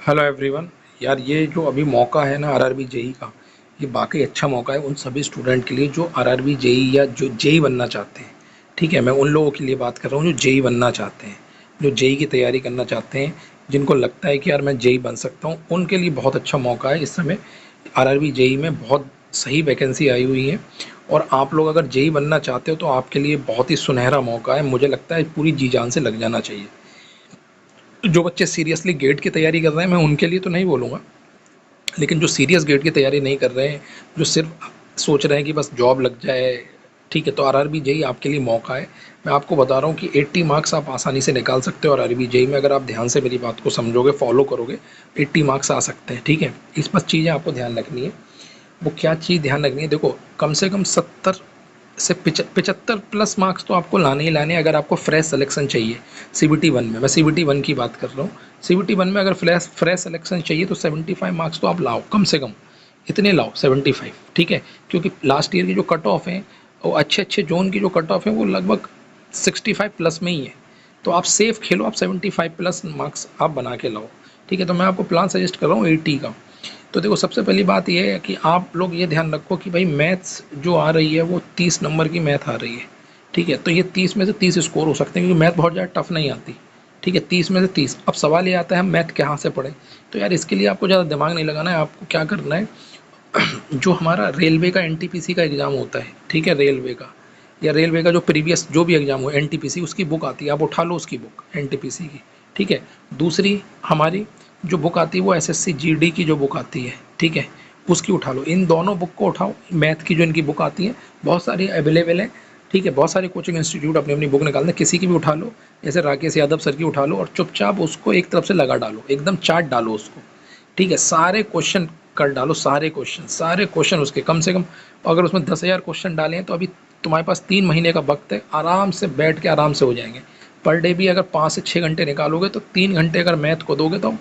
Hello everyone. यार ये जो अभी मौका है ना आरआरबी जेई का, ये वाकई अच्छा मौका है उन सभी स्टूडेंट के लिए जो आरआरबी जेई या जो जेई बनना चाहते हैं। ठीक है, मैं उन लोगों के लिए बात कर रहा हूँ जो जेई बनना चाहते हैं, जो जेई की तैयारी करना चाहते हैं, जिनको लगता है कि यार मैं जेई बन सकता हूँ, उनके लिए बहुत अच्छा मौका है इस समय। आरआरबी जेई में बहुत सही वैकेंसी आई हुई है, और आप लोग अगर जेई बनना चाहते हो तो आपके लिए बहुत ही सुनहरा मौका है। मुझे लगता है पूरी जी जान से लग जाना चाहिए। जो बच्चे सीरियसली गेट की तैयारी कर रहे हैं, मैं उनके लिए तो नहीं बोलूँगा, लेकिन जो सीरियस गेट की तैयारी नहीं कर रहे हैं, जो सिर्फ सोच रहे हैं कि बस जॉब लग जाए, ठीक है, तो आरआरबी जेई आपके लिए मौका है। मैं आपको बता रहा हूँ कि 80 मार्क्स आप आसानी से निकाल सकते हो आरआरबी जेई में, अगर आप ध्यान से मेरी बात को समझोगे, फॉलो करोगे, 80 मार्क्स आ सकते हैं। ठीक है, इस बस चीज़ें आपको ध्यान रखनी है। वो क्या चीज़ ध्यान रखनी है, देखो, कम से कम 70 से 75 प्लस मार्क्स तो आपको लाने ही लाने हैं, अगर आपको फ्रेश सिलेक्शन चाहिए। सीबीटी वन में, मैं सीबीटी वन की बात कर रहा हूँ, सीबीटी वन में अगर फ्रेश सिलेक्शन चाहिए तो 75 मार्क्स तो आप लाओ, कम से कम इतने लाओ, 75। ठीक है, क्योंकि लास्ट ईयर की जो कट ऑफ है, वो अच्छे अच्छे जोन की जो कट ऑफ है वो लगभग 65 प्लस में ही है। तो आप सेफ खेलो, आप 75 प्लस मार्क्स आप बना के लाओ। ठीक है, तो मैं आपको प्लान सजेस्ट कर रहा हूँ 80 का। तो देखो, सबसे पहली बात ये है कि आप लोग ये ध्यान रखो कि भाई मैथ्स जो आ रही है वो 30 नंबर की मैथ आ रही है। ठीक है, तो ये 30 में से 30 स्कोर हो सकते हैं, क्योंकि मैथ बहुत ज़्यादा टफ नहीं आती। ठीक है, 30 में से 30। अब सवाल ये आता है हम मैथ कहाँ से पढ़ें। तो यार इसके लिए आपको ज़्यादा दिमाग नहीं लगाना है, आपको क्या करना है, जो हमारा रेलवे का एनटीपीसी का एग्ज़ाम होता है, ठीक है, रेलवे का या रेलवे का जो प्रीवियस जो भी एग्ज़ाम हो, एनटीपीसी उसकी बुक आती है, आप उठा लो उसकी बुक एनटीपीसी की। ठीक है, दूसरी हमारी जो बुक आती है वो एसएससी जीडी की जो बुक आती है, ठीक है, उसकी उठा लो। इन दोनों बुक को उठाओ, मैथ की जो इनकी बुक आती है बहुत सारी अवेलेबल है। ठीक है, बहुत सारे कोचिंग इंस्टीट्यूट अपनी अपनी बुक निकालते हैं, किसी की भी उठा लो, जैसे राकेश यादव सर की उठा लो, और चुपचाप उसको एक तरफ से लगा डालो, एकदम चाट डालो उसको। ठीक है, सारे क्वेश्चन कर डालो, सारे क्वेश्चन उसके कम से कम, अगर उसमें 10,000 क्वेश्चन डाले हैं तो अभी तुम्हारे पास 3 महीने का वक्त है, आराम से बैठ के आराम से हो जाएंगे। पर डे भी अगर 5 से 6 घंटे निकालोगे तो 3 घंटे अगर मैथ को दोगे तो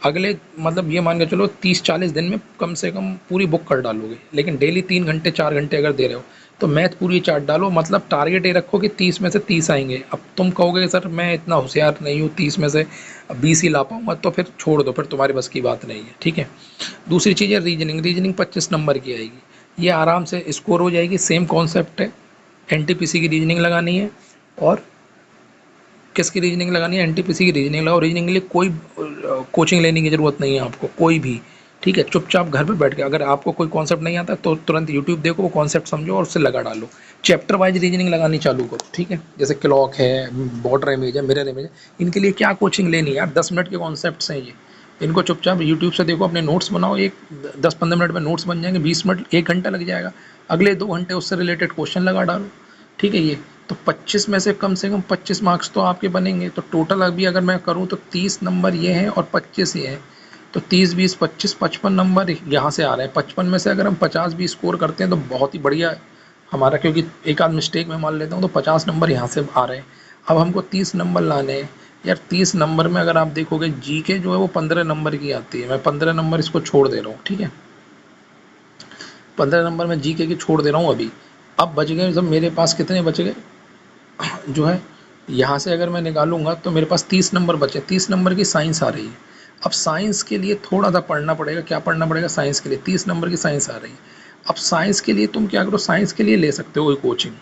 अगले, मतलब ये मान के चलो 30-40 दिन में कम से कम पूरी बुक कर डालोगे। लेकिन डेली 3 घंटे 4 घंटे अगर दे रहे हो तो मैथ पूरी चार्ट डालो, मतलब टारगेट ये रखो कि 30 में से 30 आएंगे। अब तुम कहोगे सर मैं इतना होशियार नहीं हूँ, 30 में से 20 ही ला पाऊंगा, तो फिर छोड़ दो, फिर तुम्हारी बस की बात नहीं है। ठीक है, दूसरी चीज़ है रीजनिंग। रीजनिंग 25 नंबर की आएगी, ये आराम से स्कोर हो जाएगी। सेम कॉन्सेप्ट है, एनटीपीसी की रीजनिंग लगानी है, और किसकी रीजनिंग लगानी है, एनटीपीसी की रीजनिंग लगाओ। रीजनिंग के लिए कोई कोचिंग लेने की ज़रूरत नहीं है आपको, कोई भी। ठीक है, चुपचाप घर पे बैठ के, अगर आपको कोई कॉन्सेप्ट नहीं आता तो तुरंत यूट्यूब देखो, वो कॉन्सेप्ट समझो और उससे लगा डालो। चैप्टर वाइज रीजनिंग लगानी चालू करो। ठीक है, जैसे क्लॉक है, बॉर्डर इमेज है, मिरर इमेज है, इनके लिए क्या कोचिंग लेनी है यार, 10 मिनट के कॉन्सेप्ट हैं ये। इनको चुपचाप यूट्यूब से देखो, अपने नोट्स बनाओ, एक 10-15 मिनट में नोट्स बन जाएंगे, 20 मिनट 1 घंटा लग जाएगा, अगले 2 घंटे उससे रिलेटेड क्वेश्चन लगा डालो। ठीक है, ये तो 25 में से कम 25 मार्क्स तो आपके बनेंगे। तो टोटल अभी अगर मैं करूँ तो 30 नंबर ये हैं और 25 ये हैं, तो 30 20 25 55 नंबर यहाँ से आ रहे हैं। 55 में से अगर हम 50 भी स्कोर करते हैं तो बहुत ही बढ़िया हमारा, क्योंकि एक आध मिस्टेक मैं मान लेता हूँ तो 50 नंबर यहाँ से आ रहे हैं। अब हमको 30 नंबर लाने हैं। यार 30 नंबर में अगर आप देखोगे जीके जो है वो 15 नंबर की आती है, मैं 15 नंबर इसको छोड़ दे रहा हूँ। ठीक है, 15 नंबर में जीके की छोड़ दे रहा हूँ अभी। अब बच गए जब मेरे पास, कितने बच गए जो है, यहाँ से अगर मैं निकालूंगा तो मेरे पास 30 नंबर बचे। 30 नंबर की साइंस आ रही है। अब साइंस के लिए थोड़ा सा पढ़ना पड़ेगा, क्या पढ़ना पड़ेगा, साइंस के लिए 30 नंबर की साइंस आ रही है। अब साइंस के लिए तुम क्या करो, साइंस के लिए ले सकते हो कोई कोचिंग।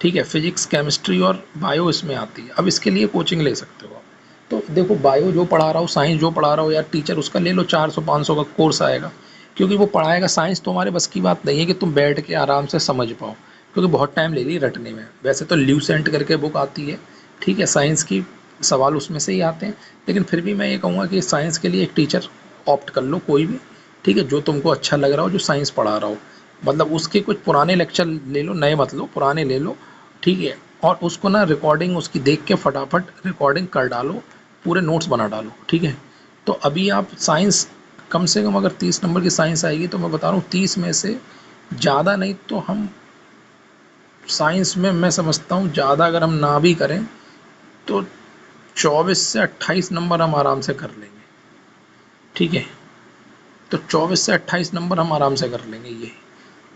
ठीक है, फिजिक्स केमिस्ट्री और बायो इसमें आती है, अब इसके लिए कोचिंग ले सकते हो आप। तो देखो, बायो जो पढ़ा रहा हो, साइंस जो पढ़ा रहा हो यार टीचर, उसका ले लो, 400-500 का कोर्स आएगा, क्योंकि वो पढ़ाएगा। साइंस तो हमारे बस की बात नहीं है कि तुम बैठ के आराम से समझ पाओ, क्योंकि बहुत टाइम ले रही है रटने में। वैसे तो ल्यूसेंट करके बुक आती है, ठीक है, साइंस की सवाल उसमें से ही आते हैं, लेकिन फिर भी मैं ये कहूँगा कि साइंस के लिए एक टीचर ऑप्ट कर लो कोई भी। ठीक है, जो तुमको अच्छा लग रहा हो, जो साइंस पढ़ा रहा हो, मतलब उसके कुछ पुराने लेक्चर ले लो, नए मत लो, पुराने ले लो। ठीक है, और उसको ना रिकॉर्डिंग उसकी देख के फटाफट रिकॉर्डिंग कर डालो, पूरे नोट्स बना डालो। ठीक है, तो अभी आप साइंस, कम से कम अगर 30 नंबर की साइंस आएगी तो मैं बता रहा हूँ 30 में से ज़्यादा नहीं तो हम साइंस में, मैं समझता हूँ ज़्यादा अगर हम ना भी करें तो 24 से 28 नंबर हम आराम से कर लेंगे। ठीक है, तो 24 से 28 नंबर हम आराम से कर लेंगे ये।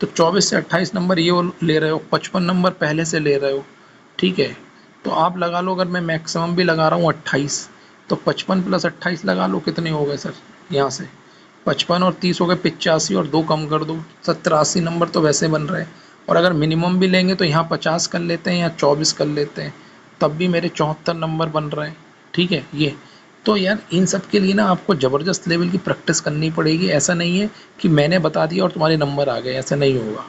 तो 24 से 28 नंबर ये ले रहे हो, 55 नंबर पहले से ले रहे हो। ठीक है, तो आप लगा लो, अगर मैं मैक्सिमम भी लगा रहा हूँ 28, तो 55 प्लस 28 लगा लो, कितने हो गए सर, यहाँ से 55 और 30 हो गए 85 और 2 कम कर दो 70-80 नंबर तो वैसे बन रहे हैं। और अगर मिनिमम भी लेंगे तो यहाँ 50 कर लेते हैं या 24 कर लेते हैं, तब भी मेरे 74 नंबर बन रहे हैं। ठीक है ये तो यार इन सब के लिए ना आपको ज़बरदस्त लेवल की प्रैक्टिस करनी पड़ेगी। ऐसा नहीं है कि मैंने बता दिया और तुम्हारे नंबर आ गए, ऐसा नहीं होगा।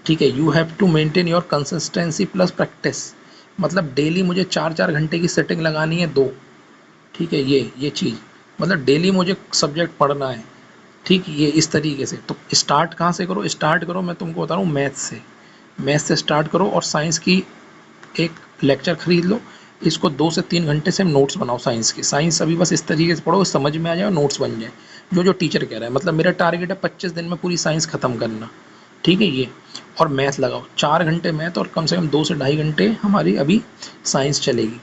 ठीक है, you have to maintain your consistency plus practice. मतलब डेली मुझे 4-4 घंटे की सेटिंग लगानी है 2। ठीक है ये चीज़, मतलब डेली मुझे सब्जेक्ट पढ़ना है। ठीक, ये इस तरीके से। तो स्टार्ट कहाँ से करो? स्टार्ट करो, मैं तुमको बता रहा हूँ, मैथ से। मैथ से स्टार्ट करो और साइंस की एक लेक्चर खरीद लो। इसको 2 से 3 घंटे से नोट्स बनाओ साइंस की। साइंस अभी बस इस तरीके से पढ़ो, समझ में आ जाए, नोट्स बन जाए जो जो टीचर कह रहा है। मतलब मेरा टारगेट है 25 दिन में पूरी साइंस ख़त्म करना। ठीक है ये। और मैथ लगाओ 4 घंटे मैथ और कम से कम 2 से ढाई घंटे हमारी अभी साइंस चलेगी।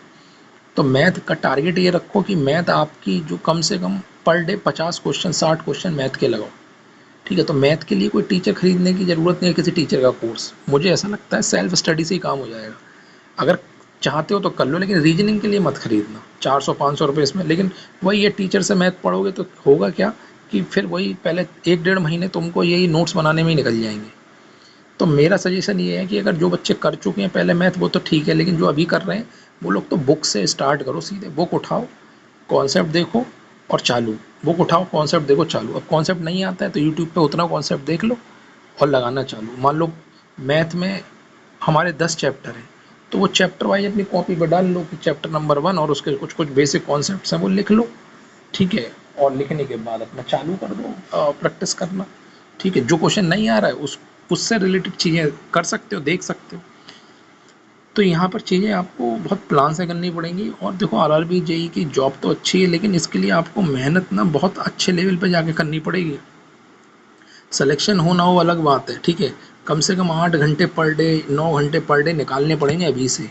तो मैथ का टारगेट ये रखो कि मैथ आपकी जो कम से कम per day 50 question 60 question math के लगाओ। ठीक है, तो मैथ के लिए कोई टीचर खरीदने की ज़रूरत नहीं है, किसी टीचर का कोर्स। मुझे ऐसा लगता है सेल्फ स्टडी से ही काम हो जाएगा। अगर चाहते हो तो कर लो, लेकिन रीजनिंग के लिए मत खरीदना 400-500 रुपये इसमें। लेकिन वही ये टीचर से मैथ पढ़ोगे तो होगा क्या कि फिर वही पहले 1-1.5 महीने तुमको यही नोट्स बनाने में ही निकल जाएंगे। तो मेरा सजेशन ये है कि अगर जो बच्चे कर चुके हैं पहले मैथ वो तो ठीक है, लेकिन जो अभी कर रहे हैं वो लोग तो बुक से स्टार्ट करो। सीधे बुक उठाओ, कॉन्सेप्ट देखो और चालू। बुक उठाओ, कॉन्सेप्ट देखो, चालू। अब कॉन्सेप्ट नहीं आता है तो यूट्यूब पे उतना कॉन्सेप्ट देख लो और लगाना चालू। मान लो मैथ में हमारे 10 चैप्टर हैं, तो वो चैप्टर वाइज अपनी कॉपी पर डाल लो कि चैप्टर नंबर 1 और उसके कुछ कुछ बेसिक कॉन्सेप्ट हैं वो लिख लो। ठीक है, और लिखने के बाद अपना चालू कर दो प्रैक्टिस करना। ठीक है, जो क्वेश्चन नहीं आ रहा है उससे रिलेटेड चीज़ें कर सकते हो, देख सकते हो। तो यहाँ पर चीज़ें आपको बहुत प्लान से करनी पड़ेंगी। और देखो आरआरबी जेई की जॉब तो अच्छी है, लेकिन इसके लिए आपको मेहनत ना बहुत अच्छे लेवल पे जाके करनी पड़ेगी। सिलेक्शन होना हो अलग बात है। ठीक है, कम से कम 8 घंटे पर डे 9 घंटे पर डे निकालने पड़ेंगे अभी से,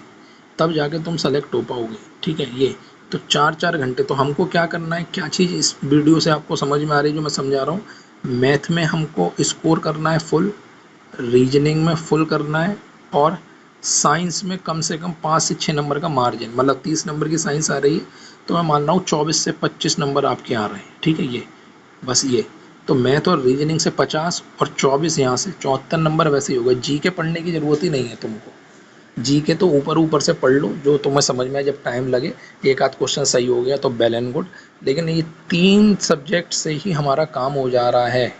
तब जाके तुम सेलेक्ट हो पाओगे। ठीक है ये। तो 4-4 घंटे तो हमको क्या करना है, क्या चीज़ इस वीडियो से आपको समझ में आ रही है जो मैं समझा रहा हूँ। मैथ में हमको स्कोर करना है फुल, रीजनिंग में फुल करना है, और साइंस में कम से कम 5 से 6 नंबर का मार्जिन। मतलब 30 नंबर की साइंस आ रही है तो मैं मान रहा हूँ 24 से 25 नंबर आपके आ रहे हैं। ठीक है ये, बस ये। तो मैथ और रीजनिंग से 50 और 24 यहाँ से 74 नंबर वैसे ही हो गए। जी के पढ़ने की ज़रूरत ही नहीं है तुमको। जी के तो ऊपर ऊपर से पढ़ लो जो तुम्हें समझ में आए, जब टाइम लगे। एक आध क्वेश्चन सही हो गया तो वेल एंड गुड, लेकिन ये 3 सब्जेक्ट से ही हमारा काम हो जा रहा है।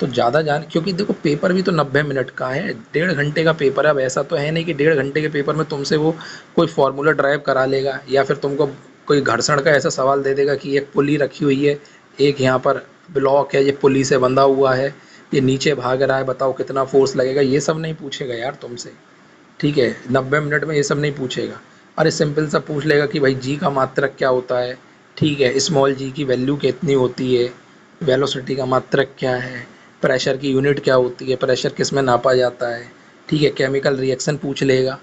तो ज़्यादा जान, क्योंकि देखो पेपर भी तो 90 मिनट का है, 1.5 घंटे का पेपर है। अब ऐसा तो है नहीं कि 1.5 घंटे के पेपर में तुमसे वो कोई फार्मूला ड्राइव करा लेगा, या फिर तुमको कोई घर्षण का ऐसा सवाल दे देगा कि एक पुली रखी हुई है, एक यहाँ पर ब्लॉक है, ये पुली से बंधा हुआ है, ये नीचे भाग रहा है, बताओ कितना फोर्स लगेगा। ये सब नहीं पूछेगा यार तुमसे। ठीक है, 90 मिनट में ये सब नहीं पूछेगा। अरे सिंपल सा पूछ लेगा कि भाई जी का मात्रक क्या होता है। ठीक है, स्मॉल जी की वैल्यू कितनी होती है, वेलोसिटी का मात्रक क्या है, प्रेशर की यूनिट क्या होती है, प्रेशर किस में नापा जाता है। ठीक है, केमिकल रिएक्शन पूछ लेगा,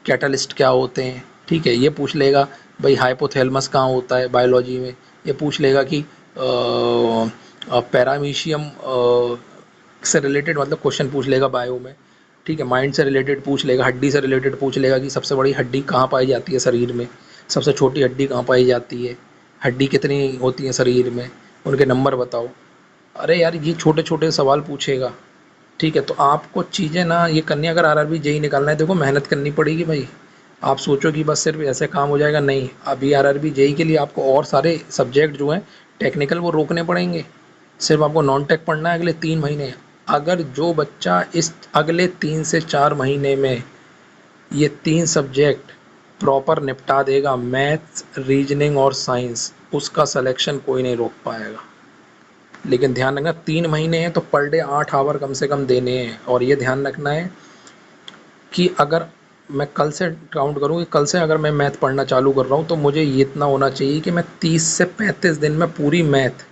कैटलिस्ट क्या होते हैं। ठीक है, ये पूछ लेगा भाई हाइपोथैलेमस कहाँ होता है बायोलॉजी में। ये पूछ लेगा कि पैरामीशियम से रिलेटेड मतलब क्वेश्चन पूछ लेगा बायो में। ठीक है, माइंड से रिलेटेड पूछ लेगा, हड्डी से रिलेटेड पूछ लेगा कि सबसे बड़ी हड्डी कहाँ पाई जाती है शरीर में, सबसे छोटी हड्डी कहाँ पाई जाती है, हड्डी कितनी होती है शरीर में, उनके नंबर बताओ। अरे यार ये छोटे छोटे सवाल पूछेगा। ठीक है, तो आपको चीज़ें ना ये करनी है। अगर आरआरबी जेई निकालना है, देखो मेहनत करनी पड़ेगी भाई। आप सोचो कि बस सिर्फ ऐसे काम हो जाएगा, नहीं। अभी आरआरबी जेई के लिए आपको और सारे सब्जेक्ट जो हैं टेक्निकल वो रोकने पड़ेंगे। सिर्फ आपको नॉन टेक पढ़ना है अगले 3 महीने। अगर जो बच्चा इस अगले 3 से 4 महीने में ये 3 सब्जेक्ट प्रॉपर निपटा देगा, मैथ्स रीजनिंग और साइंस, उसका सिलेक्शन कोई नहीं रोक पाएगा। लेकिन ध्यान रखना 3 महीने हैं तो पर डे 8 आवर कम से कम देने हैं। और ये ध्यान रखना है कि अगर मैं कल से काउंट करूँ कि कल से अगर मैं मैथ पढ़ना चालू कर रहा हूँ तो मुझे ये इतना होना चाहिए कि मैं 30 से 35 दिन में पूरी मैथ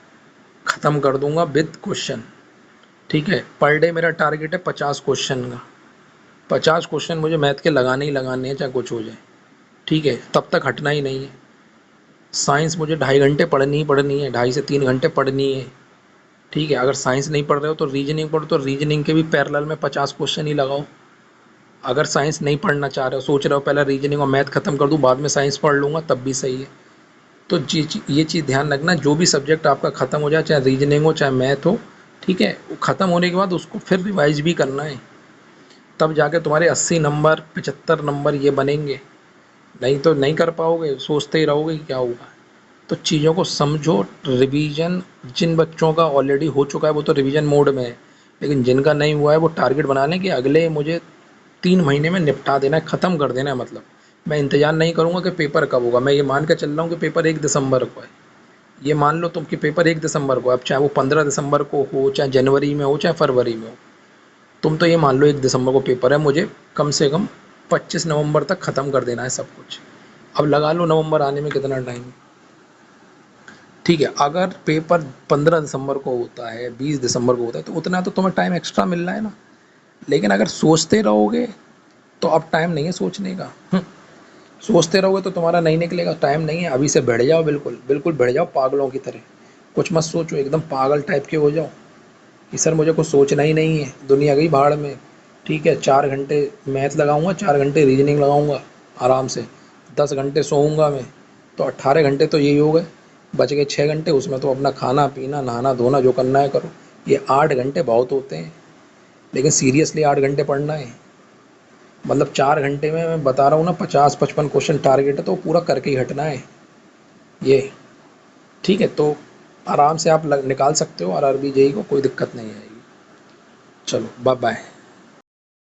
ख़त्म कर दूंगा विद क्वेश्चन। ठीक है, पर डे मेरा टारगेट है 50 क्वेश्चन का। 50 क्वेश्चन मुझे मैथ के लगाने ही लगाने हैं, चाहे कुछ हो जाए। ठीक है, तब तक हटना ही नहीं है। साइंस मुझे 2.5 घंटे पढ़नी ही पढ़नी है, 2.5 से 3 घंटे पढ़नी है। ठीक है, अगर साइंस नहीं पढ़ रहे हो तो रीजनिंग पढ़ो, तो रीजनिंग के भी पैरेलल में 50 क्वेश्चन ही लगाओ। अगर साइंस नहीं पढ़ना चाह रहे हो, सोच रहे हो पहले रीजनिंग और मैथ खत्म कर दूं बाद में साइंस पढ़ लूँगा, तब भी सही है। तो ये चीज़ ध्यान रखना, जो भी सब्जेक्ट आपका ख़त्म हो जाए, चाहे रीजनिंग हो चाहे मैथ हो, ठीक है, वो ख़त्म होने के बाद उसको फिर रिवाइज भी करना है, तब जाके तुम्हारे 80 नंबर 75 नंबर ये बनेंगे। नहीं तो नहीं कर पाओगे, सोचते ही रहोगे कि क्या होगा। तो चीज़ों को समझो। रिवीजन जिन बच्चों का ऑलरेडी हो चुका है वो तो रिवीजन मोड में है, लेकिन जिनका नहीं हुआ है वो टारगेट बना लें कि अगले मुझे 3 महीने में निपटा देना है, ख़त्म कर देना है। मतलब मैं इंतज़ार नहीं करूँगा कि पेपर कब होगा, मैं ये मान के चल रहा हूँ कि पेपर 1 दिसंबर को है। ये मान लो तुम कि पेपर 1 दिसंबर को है, अब चाहे वो 15 दिसंबर को हो, चाहे जनवरी में हो, चाहे फरवरी में हो, तुम तो ये मान लो 1 दिसंबर को पेपर है, मुझे कम से कम 25 नवंबर तक ख़त्म कर देना है सब कुछ। अब लगा लो नवंबर आने में कितना टाइम। ठीक है, अगर पेपर 15 दिसंबर को होता है, 20 दिसंबर को होता है, तो उतना तो तुम्हें टाइम एक्स्ट्रा मिल रहा है ना। लेकिन अगर सोचते रहोगे तो अब टाइम नहीं है सोचने का। सोचते रहोगे तो तुम्हारा नहीं निकलेगा, टाइम नहीं है। अभी से बैठ जाओ, बिल्कुल बिल्कुल बैठ जाओ पागलों की तरह। कुछ मत सोचो, एकदम पागल टाइप के हो जाओ कि सर मुझे कुछ सोचना ही नहीं है, दुनिया गई भाड़ में। ठीक है, 4 घंटे मैथ लगाऊंगा, 4 घंटे रीजनिंग लगाऊंगा आराम से, 10 घंटे सोऊंगा मैं, तो 18 घंटे तो यही हो गए। बच गए 6 घंटे, उसमें तो अपना खाना पीना नहाना धोना जो करना है करो। ये 8 घंटे बहुत होते हैं, लेकिन सीरियसली 8 घंटे पढ़ना है। मतलब 4 घंटे में मैं बता रहा हूँ ना, 50-55 क्वेश्चन टारगेट है, तो पूरा करके ही हटना है ये। ठीक है, तो आराम से आप निकाल सकते हो आरआरबी जेई को, कोई दिक्कत नहीं आएगी। चलो बाय बाय।